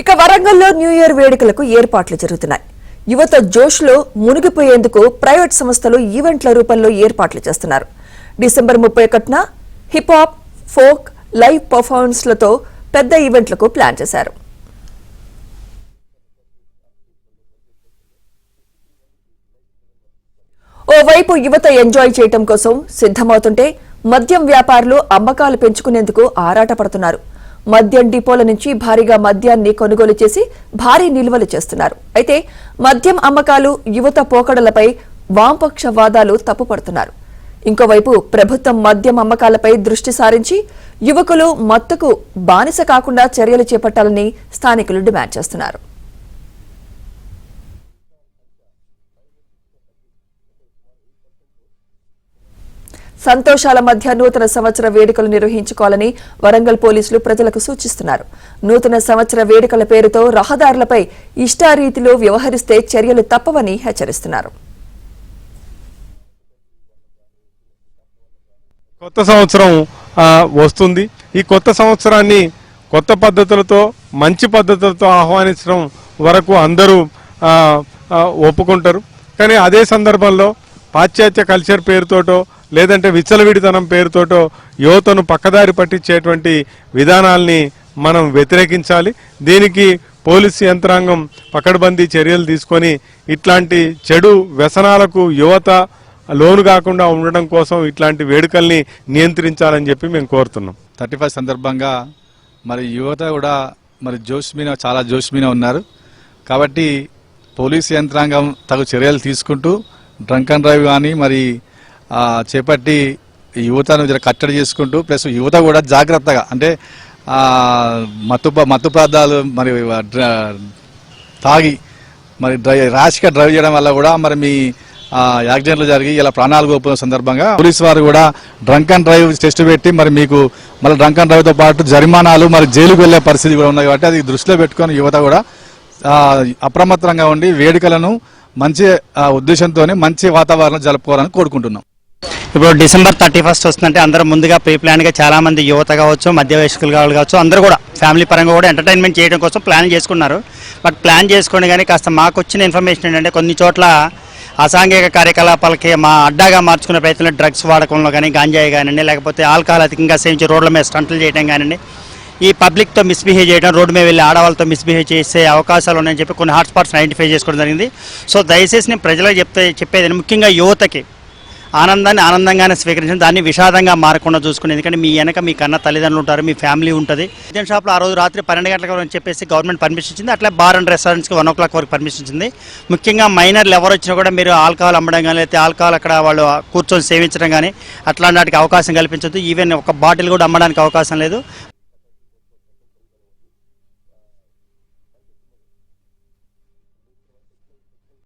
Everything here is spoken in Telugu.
ఇక వరంగల్లో న్యూ ఇయర్ వేడుకలకు ఏర్పాట్లు జరుగుతున్నాయి. యువత జోష్లో మునిగిపోయేందుకు ప్రైవేట్ సంస్థలు ఈవెంట్ల రూపంలో ఏర్పాట్లు చేస్తున్నారు. డిసెంబర్ 31న హిప్ హాప్, ఫోక్, లైవ్ పర్ఫార్మెన్స్లతో పెద్ద ఈవెంట్లకు ప్లాన్ చేశారు. ఓవైపు యువత ఎంజాయ్ చేయటం కోసం సిద్ధమవుతుంటే మద్యం వ్యాపారులు అమ్మకాలు పెంచుకునేందుకు ఆరాటపడుతున్నారు. మద్యం డిపోల నుంచి భారీగా మద్యాన్ని కొనుగోలు చేసి భారీ నిల్వలు చేస్తున్నారు. అయితే మద్యం అమ్మకాలు, యువత పోకడలపై వామపక్ష వాదాలు తప్పుపడుతున్నారు. ఇంకోవైపు ప్రభుత్వం మద్యం అమ్మకాలపై దృష్టి సారించి యువకులు మత్తుకు బానిస కాకుండా చర్యలు చేపట్టాలని స్థానికులు డిమాండ్ చేస్తున్నారు. సంతోషాల మధ్య నూతన సంవత్సర వేడుకలు నిర్వహించుకోవాలని వరంగల్ పోలీసులు ప్రజలకు సూచిస్తున్నారు. నూతన సంవత్సర వేడుకల పేరుతో రహదారులపై ఇష్టారీతిలో వ్యవహరిస్తే చర్యలు తప్పవని హెచ్చరిస్తున్నారు. కొత్త సంవత్సరం వస్తుంది. ఈ కొత్త సంవత్సరాన్ని కొత్త పద్ధతులతో, మంచి పద్ధతులతో ఆహ్వానించడం వరకు అందరూ ఒప్పుకుంటారు. కానీ అదే సందర్భంలో పాశ్చాత్య కల్చర్ పేరుతోటో లేదంటే విచ్చలవిడితనం పేరుతోటో యువతను పక్కదారి పట్టించేటువంటి విధానాల్ని మనం వ్యతిరేకించాలి. దీనికి పోలీసు యంత్రాంగం పకడ్బందీ చర్యలు తీసుకొని ఇట్లాంటి చెడు వ్యసనాలకు యువత లోను కాకుండా ఉండడం కోసం ఇట్లాంటి వేడుకల్ని నియంత్రించాలని చెప్పి మేము కోరుతున్నాం. 31 సందర్భంగా మరి యువత కూడా మరి చాలా జోష్ మీద ఉన్నారు. కాబట్టి పోలీసు యంత్రాంగం తగు చర్యలు తీసుకుంటూ డ్రంక్ అండ్ డ్రైవ్ కానీ మరి చేపట్టి యువతను కట్టడి చేసుకుంటూ ప్లస్ యువత కూడా జాగ్రత్తగా అంటే మత్తు పదార్థాలు మరి తాగి మరి ర్యాష్గా డ్రైవ్ చేయడం వల్ల కూడా మరి మీ యాక్సిడెంట్లు జరిగి ఇలా ప్రాణాలు కోల్పోయిన సందర్భంగా పోలీసు వారు కూడా డ్రంక్ అండ్ డ్రైవ్ టెస్ట్ పెట్టి మరి మీకు మళ్ళీ డ్రంక్ అండ్ డ్రైవ్తో పాటు జరిమానాలు మరి జైలుకు వెళ్లే పరిస్థితి కూడా ఉంది. కాబట్టి అది దృష్టిలో పెట్టుకొని యువత కూడా అప్రమత్తంగా ఉండి వేడుకలను మంచి ఉద్దేశంతో మంచి వాతావరణం జరుపుకోవాలని కోరుకుంటున్నాం. ఇప్పుడు డిసెంబర్ 31 వస్తుందంటే అందరూ ముందుగా ప్రీ ప్లాన్గా చాలా మంది యువత కావచ్చు, మధ్య వయస్కులు కావచ్చు, అందరూ కూడా ఫ్యామిలీ పరంగా కూడా ఎంటర్టైన్మెంట్ చేయడం కోసం ప్లాన్ చేసుకున్నారు. బట్ ప్లాన్ చేసుకోండి కానీ కాస్త మాకు వచ్చిన ఇన్ఫర్మేషన్ ఏంటంటే కొన్ని చోట్ల అసాంఘిక కార్యకలాపాలకి మా అడ్డాగా మార్చుకునే ప్రయత్నంలో డ్రగ్స్ వాడకంలో కానీ, గాంజాయి కానివ్వండి, లేకపోతే ఆల్కహాల్ అధికంగా సేవించి రోడ్ల మీద స్టంట్లు చేయడం కానివ్వండి, ఈ పబ్లిక్తో మిస్బిహేవ్ చేయడం, రోడ్డు మీద వెళ్ళి ఆడవాళ్ళతో మిస్బిహేవ్ చేసే అవకాశాలు ఉన్నాయని చెప్పి కొన్ని హాట్స్పాట్స్ ఐడెంటిఫై చేసుకోవడం జరిగింది. సో దయచేసి నేను ప్రజలకు చెప్పేది ముఖ్యంగా యువతకి ఆనందాన్ని ఆనందంగానే స్వీకరించండి, దాన్ని విషాదంగా మారకుండా చూసుకుని. ఎందుకంటే మీ వెనక మీ కన్న తల్లిదండ్రులు ఉంటారు, మీ ఫ్యామిలీ ఉంటుంది. మద్యం షాప్లో ఆ రోజు రాత్రి 12 గంటలకు అని చెప్పేసి గవర్నమెంట్ పర్మిషన్ ఇచ్చింది. అట్లా బార్ అండ్ రెస్టారెంట్స్కి 1 o'clock వరకు పర్మిషన్ ఇచ్చింది. ముఖ్యంగా మైనర్లు ఎవరు వచ్చినా కూడా మీరు ఆల్కహాల్ అమ్మడం కానీ, లేకపోతే ఆల్కహాల్ అక్కడ వాళ్ళు కూర్చొని సేవించడం కానీ అట్లాంటి వాటికి అవకాశం కల్పించద్దు. ఈవెన్ ఒక బాటిల్ కూడా అమ్మడానికి అవకాశం లేదు.